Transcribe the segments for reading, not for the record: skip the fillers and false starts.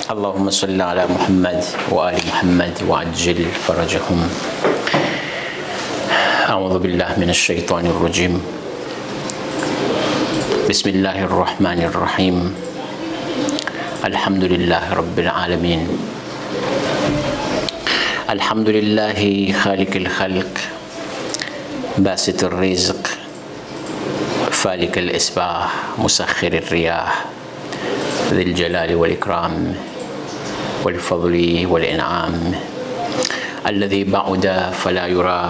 اللهم صل على محمد وآل محمد وعجل فرجهم. أعوذ بالله من الشيطان الرجيم. بسم الله الرحمن الرحيم. الحمد لله رب العالمين. الحمد لله خالق الخلق باسط الرزق فالق الإصباح مسخر الرياح ذي الجلال والإكرام والفضل والإنعام الذي بعد فلا يرى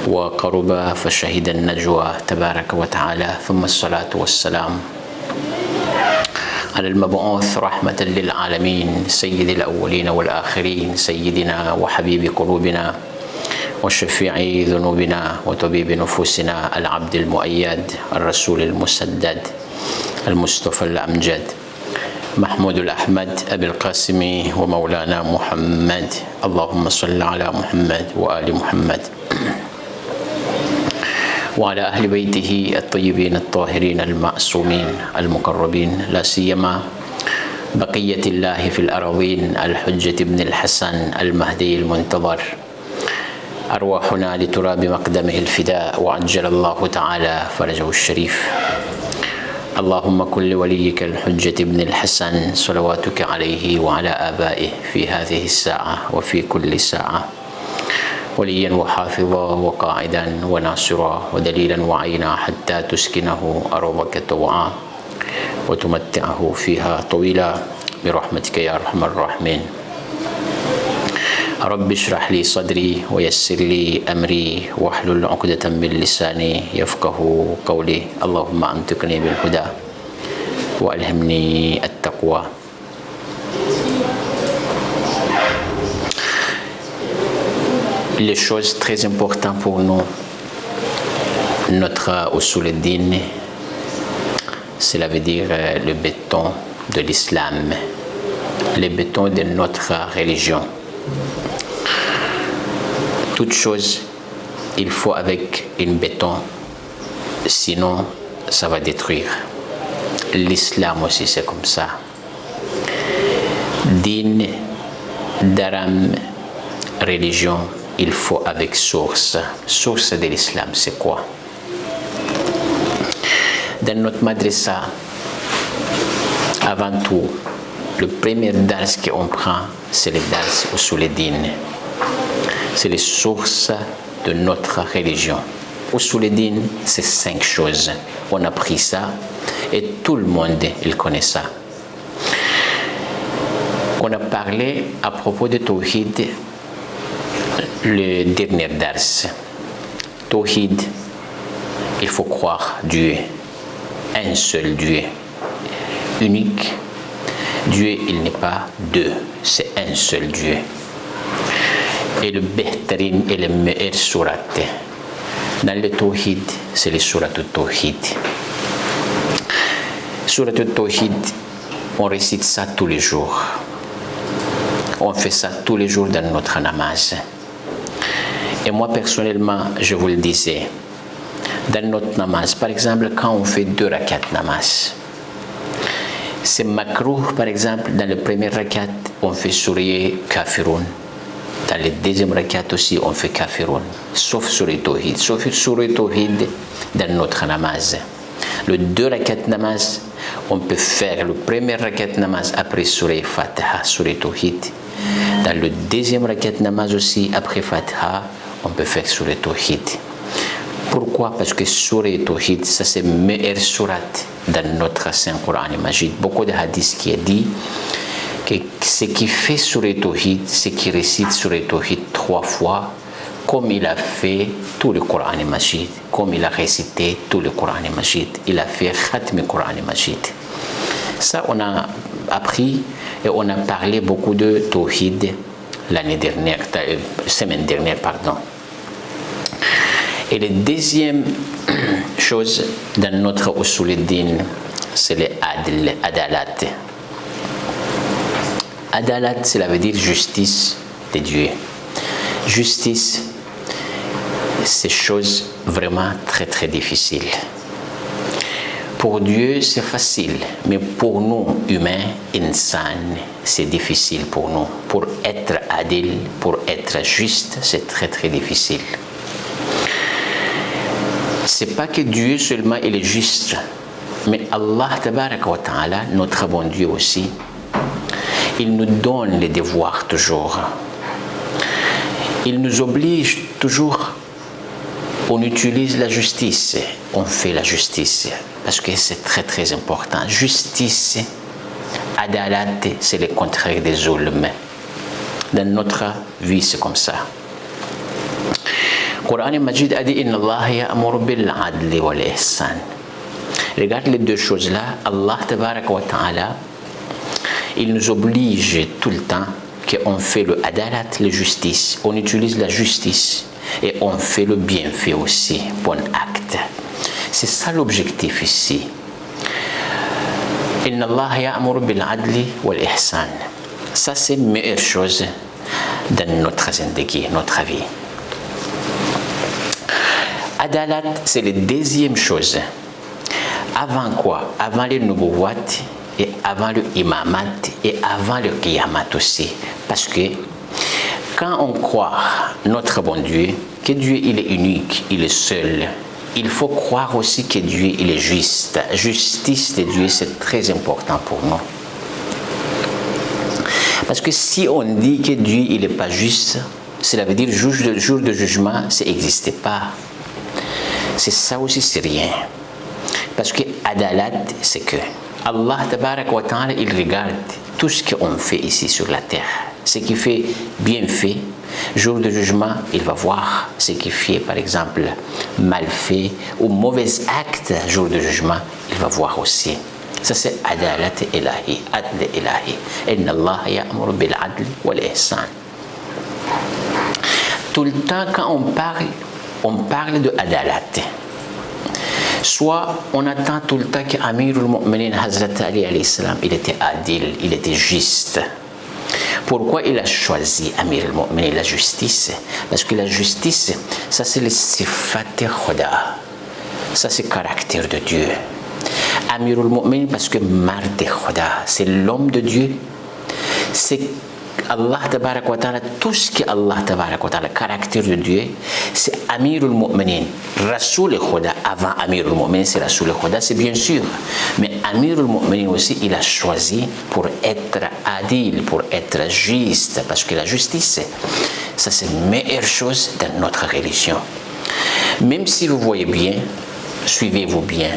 وقرب فشهد النجوى تبارك وتعالى. ثم الصلاة والسلام على المبعوث رحمة للعالمين سيد الأولين والآخرين سيدنا وحبيب قلوبنا وشفيع ذنوبنا وطبيب نفوسنا العبد المؤيد الرسول المسدد المصطفى الأمجد محمود الأحمد أبي القاسم ومولانا محمد. اللهم صل على محمد وآل محمد وعلى أهل بيته الطيبين الطاهرين المعصومين المقربين، لا سيما بقية الله في الأراضين الحجة بن الحسن المهدي المنتظر. أرواحنا لتراب مقدمه الفداء وعجل الله تعالى فرجه الشريف. اللهم كن لوليك الحجة بن الحسن صلواتك عليه وعلى آبائه في هذه الساعة وفي كل ساعة وليا وحافظا وقاعدا وناصرا ودليلا وعينا حتى تسكنه أرضك طوعا وتمتعه فيها طويلا برحمتك يا أرحم الراحمين. رب اشرح لي صدري ويسر لي أمري واحلل عقدة من لساني يفقه قولي. اللهم أنطقني بالهدى وألهمني التقوى. Les choses très importantes pour nous, notre usul ad-din, cela veut dire le béton de l'islam, le béton de notre religion. Toute chose, il faut avec une béton, sinon ça va détruire. L'islam aussi c'est comme ça. Din, daram, religion, il faut avec source. Source de l'islam, c'est quoi? Dans notre madrasa, avant tout, le premier dars qu'on prend, c'est le dars usul ad-din. C'est les sources de notre religion. Usul ad-din, c'est 5 choses. On a pris ça et tout le monde il connaît ça. On a parlé à propos de Tawhid le dernier dars. Tawhid, il faut croire Dieu, un seul Dieu, unique. Dieu, il n'est pas deux, c'est un seul Dieu. Et le Behtarin et le meilleur surat. Dans le Tawhid, c'est le surat du Tawhid. Surat du Tawhid, on récite ça tous les jours. On fait ça tous les jours dans notre namaz. Et moi personnellement, je vous le disais, dans notre namaz, par exemple, quand on fait 2 rakats namaz, c'est makrouh, par exemple, dans le premier rakat, on fait sourire kafirun. Dans le deuxième rakat aussi, on fait kafirun, sauf sur le tawhid, sauf sur le tawhid dans notre namaz. Le 2 rakat namaz, on peut faire le premier rakat namaz après sourire fatiha, sur le tawhid. Dans le deuxième rakat namaz aussi, après fatiha, on peut faire sur le tawhid. Pourquoi? Parce que sur le tawhid, ça c'est le meilleur surat dans notre Saint Coran Majid. Beaucoup de hadiths qui a dit que ce qui fait sur le tawhid, c'est qu'il récite sur le tawhid 3 fois, comme il a fait tout le Coran Majid, comme il a récité tout le Coran Majid. Il a fait Khatm Coran Majid. Ça, on a appris et on a parlé beaucoup de tawhid l'année dernière, semaine dernière, pardon. Et la deuxième chose dans notre usul ad-din, c'est le adalat. Adalat, cela veut dire justice de Dieu. Justice, c'est chose vraiment très très difficile. Pour Dieu, c'est facile, mais pour nous, humains, insan, c'est difficile pour nous. Pour être adil, pour être juste, c'est très très difficile. C'est pas que Dieu seulement il est juste, mais Allah tabaraka wa ta'ala, notre bon Dieu aussi, il nous donne les devoirs toujours. Il nous oblige toujours. On utilise la justice, on fait la justice, parce que c'est très très important. Justice, adalat, c'est le contraire des zulm. Dans notre vie, c'est comme ça. Coran Majid a dit Inna Allah ya'muru bil adli wal ihsan. Regarde les deux choses-là. Allah tabaraka wa ta'ala, il nous oblige tout le temps qu'on fait le adalat, la justice. On utilise la justice et on fait le bienfait aussi, bon acte. C'est ça l'objectif ici. Inna Allah ya'muru bil adli wal ihsan. Ça, c'est la meilleure chose dans notre zindagi, notre vie. Adalat, c'est la deuxième chose. Avant quoi? Avant les nubuwat et avant le imamat et avant le qiyamat aussi. Parce que quand on croit notre bon Dieu, que Dieu il est unique, il est seul, il faut croire aussi que Dieu il est juste. La justice de Dieu, c'est très important pour nous. Parce que si on dit que Dieu il n'est pas juste, cela veut dire le jour de jugement, ça n'existe pas. C'est ça aussi, c'est rien. Parce que adalat, c'est que Allah tabarak wa ta'ala, il regarde tout ce qu'on fait ici sur la terre. Ce qui fait bien fait, jour de jugement, il va voir. Ce qui fait, par exemple, mal fait ou mauvais acte, jour de jugement, il va voir aussi. Ça, c'est adalat ilahi, adl ilahi. Inna Allah ya'muru bil adl wal ihsan. Tout le temps, quand on parle de adalat. Soit on attend tout le temps qu'Amirul Mu'minin Hazrat Ali alayhi salam, il était adil, il était juste. Pourquoi il a choisi Amirul Mu'minin, la justice? Parce que la justice, ça c'est le sifat khuda. Ça c'est le caractère de Dieu. Amirul Mu'minin parce que Mard khuda, c'est l'homme de Dieu. C'est Allah tabarak wa ta'ala, tout ce que Allah tabarak wa ta'ala, le caractère de Dieu, c'est Amirul Mu'minin. Rasoul Khuda, avant Amirul Mu'minin, c'est Rasoul Khuda, c'est bien sûr. Mais Amirul Mu'minin aussi, il a choisi pour être adil, pour être juste. Parce que la justice, ça c'est la meilleure chose dans notre religion. Même si vous voyez bien, suivez-vous bien.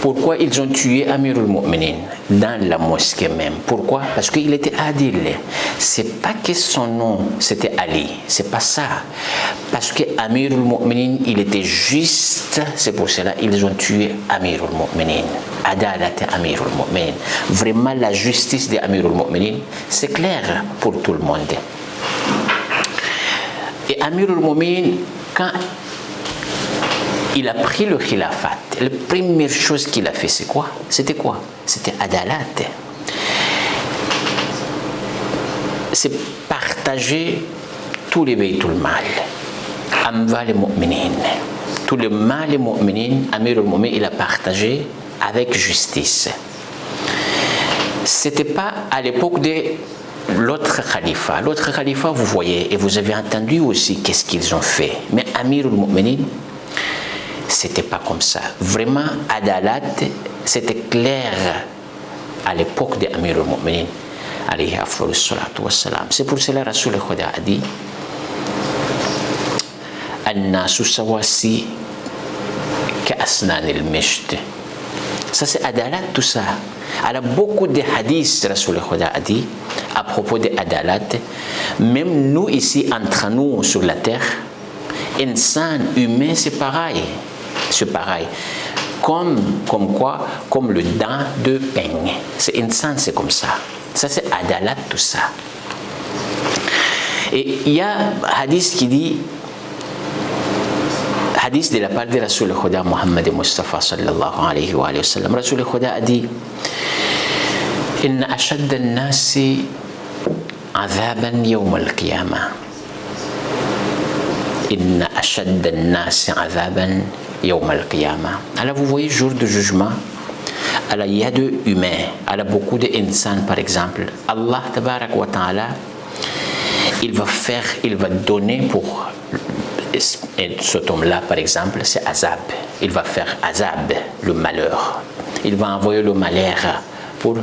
Pourquoi ils ont tué Amirul Mu'minin dans la mosquée même? Pourquoi? Parce qu'il était adil. C'est pas que son nom c'était Ali, c'est pas ça. Parce que Amirul Mu'minin il était juste, c'est pour cela ils ont tué Amirul Mu'minin. Adalat Amirul Mu'minin. Vraiment la justice de Amirul Mu'minin, c'est clair pour tout le monde. Et Amirul Mu'minin, quand il a pris le khilafat, la première chose qu'il a fait, c'est quoi? C'était quoi? C'était adalat. C'est partager tous les baytul mal, amval et mu'minin. Tous les mal et mu'minin, Amirul Mu'minin, il a partagé avec justice. C'était pas à l'époque de l'autre khalifa. L'autre khalifa, vous voyez, et vous avez entendu aussi qu'est-ce qu'ils ont fait. Mais Amirul Mu'minin, c'était pas comme ça. Vraiment, adalat, c'était clair à l'époque de Amirul Mu'minin. Alayhi afdalus salatu wassalam. C'est pour cela que Rasoul Khuda a dit An-nasu sawasi ka'asnan al-misht. Ça c'est adalat tout ça. Alors beaucoup de hadiths Rasoul Khuda a dit à propos de adalat, même nous ici entre nous sur la terre, insan, humain, c'est pareil. C'est pareil. Comme quoi? Comme le dent de peigne. C'est insan, c'est comme ça. Ça c'est adalat tout ça. Et il y a un hadith qui dit, hadith de la part de Rasoul Khuda Muhammad Mustafa sallallahu alayhi wa sallam. Rasoul Khuda a dit Inna ashadda an-nasi adhaban yawm al-qiyamah. Inna ashadda an-nasi adhaban Yawm al-Qiyamah. Alors vous voyez, jour de jugement, alors il y a de humains, alors beaucoup d'insan par exemple. Allah tabarak wa ta'ala, il va donner pour cet homme-là par exemple, c'est azab. Il va faire azab, le malheur. Il va envoyer le malheur pour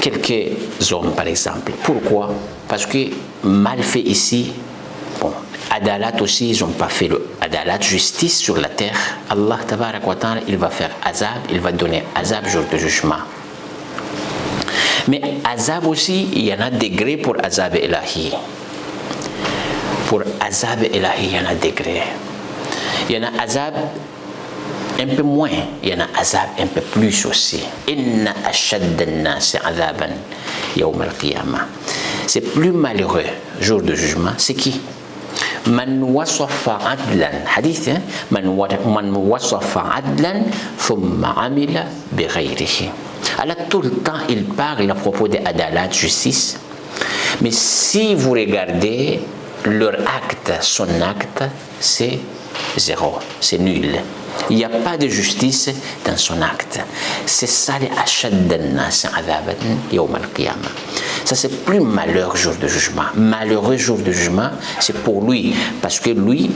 quelques hommes par exemple. Pourquoi? Parce que mal fait ici, bon, Adalat aussi, ils n'ont pas fait le Adalat, justice sur la terre. Allah tabarak wa ta'ala, il va faire azab, il va donner azab jour de jugement. Mais azab aussi, il y en a degrés pour azab ilahi. Pour azab ilahi, il y en a degrés. Il y en a azab un peu moins, il y en a azab un peu plus aussi. Inna ashadda an-nas azaban yawm al-qiyamah. C'est plus malheureux jour de jugement, c'est qui? Man wasafa adlan, hadith, man wasafa adlan thumma amila bighayrihi. Alors tout le temps il parle à propos de adalat, justice, mais si vous regardez leur acte, son acte, c'est zéro, c'est nul. Il n'y a pas de justice dans son acte. C'est ça les ashadda an-nas azaban yawm al-qiyamah. Ça c'est plus malheur jour de jugement. Malheureux jour de jugement, c'est pour lui. Parce que lui,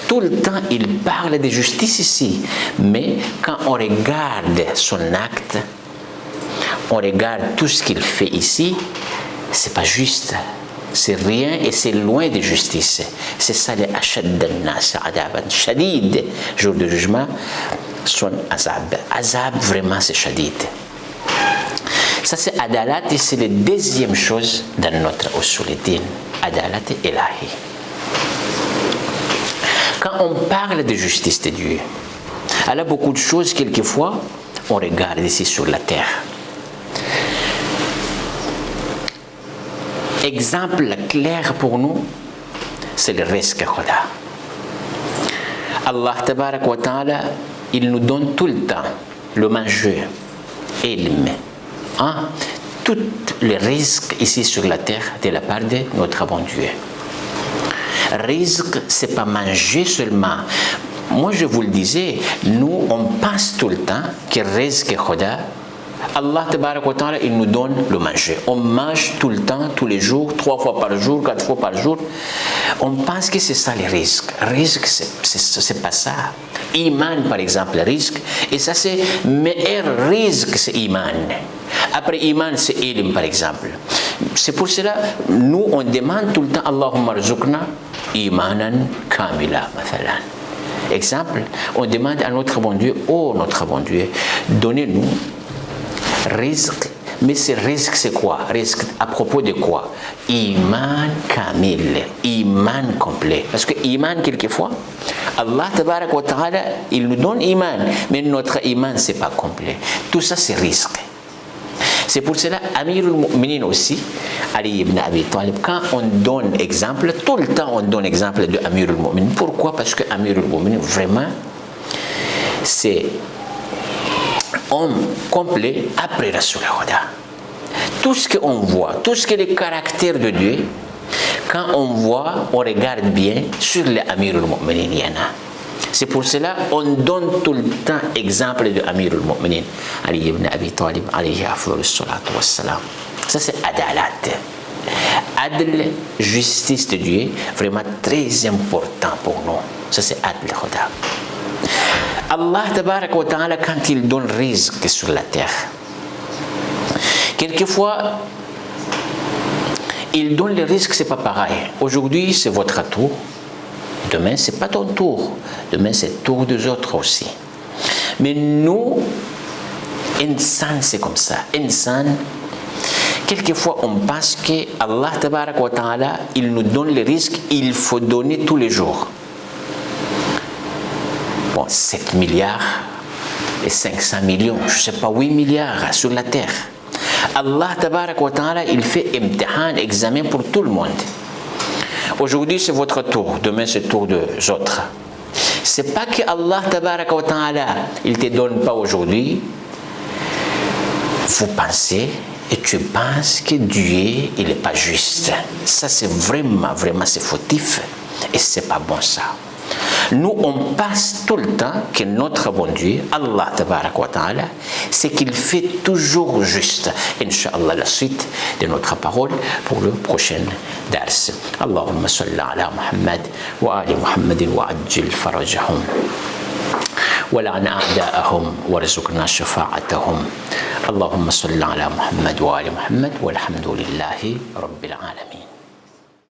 tout le temps, il parle de justice ici. Mais quand on regarde son acte, on regarde tout ce qu'il fait ici, c'est pas juste. C'est rien et c'est loin de justice. C'est ça les ashadda an-nas azaban. Shadid, jour de jugement, son azab. Azab, vraiment, c'est shadid. Ça c'est adalat et c'est la deuxième chose dans notre usul-din, adalat ilahi. Quand on parle de justice de Dieu, il y a beaucoup de choses quelquefois on regarde ici sur la terre. Exemple clair pour nous, c'est le rizq Khuda. Allah tabarak wa ta'ala, il nous donne tout le temps le manger, ilm. Tous les risques ici sur la terre de la part de notre bon Dieu. Risque, c'est pas manger seulement. Moi, je vous le disais, nous, on pense tout le temps que risque Khuda, Allah tabarak wa ta'ala, il nous donne le manger. On mange tout le temps, tous les jours, 3 fois par jour, 4 fois par jour. On pense que c'est ça les risques. Risque, c'est pas ça. Iman, par exemple, le risque. Et ça, c'est meilleur risque, c'est Iman. Après Iman, c'est ilm, par exemple. C'est pour cela, nous, on demande tout le temps, Allahumma rzuqna imanan kamila, mathalan. Exemple, on demande à notre bon Dieu, oh notre bon Dieu, donnez-nous risque. Mais ce risque, c'est quoi? Risque à propos de quoi? Iman kamil, iman complet. Parce que iman, quelquefois, Allah tabarak wa ta'ala, il nous donne iman, mais notre iman, c'est pas complet. Tout ça, c'est risque. C'est pour cela, Amirul Mu'minin aussi, Ali ibn Abi Talib, quand on donne exemple, tout le temps on donne exemple de Amirul Mu'minin. Pourquoi? Parce que Amirul Mu'minin, vraiment, c'est homme complet après Rasul Khuda. Tout ce qu'on voit, tout ce qui est le caractère de Dieu, quand on voit, on regarde bien sur les Amirul Mu'minin, il y en a. C'est pour cela on donne tout le temps exemple de Amirul Mu'minin, Ali ibn Abi Talib, alayhi afdalus salatu wassalam. Ça c'est adalat. Adl, justice de Dieu, vraiment très important pour nous. Ça c'est adl Khuda. Allah tabarak wa ta'ala, quand il donne rizq sur la terre, quelquefois il donne le risque, c'est pas pareil. Aujourd'hui c'est votre tour, demain c'est pas ton tour, demain c'est le tour des autres aussi. Mais nous, insan, c'est comme ça. Insan, quelquefois on pense que Allah tabarak wa ta'ala, il nous donne le risque, il faut donner tous les jours. Bon, 7 milliards et 500 millions, je ne sais pas, 8 milliards sur la terre. Allah tabarak wa ta'ala, il fait imtihan, examen pour tout le monde. Aujourd'hui c'est votre tour, demain c'est le tour des autres. C'est pas que Allah tabarak wa ta'ala, il te donne pas aujourd'hui. Vous pensez et tu penses que Dieu, il n'est pas juste. Ça c'est vraiment, c'est fautif et c'est pas bon ça. Nous, on passe tout le temps que notre bon Dieu, Allah tabarak wa ta'ala, c'est qu'il fait toujours juste. Inch'Allah, la suite de notre parole pour le prochain dars. Allahumma salli ala Muhammad wa ali Muhammadin wa ajil farajahum. ولعن أعداءهم وارزقنا شفاعتهم اللهم صل على محمد وآل محمد والحمد لله رب العالمين.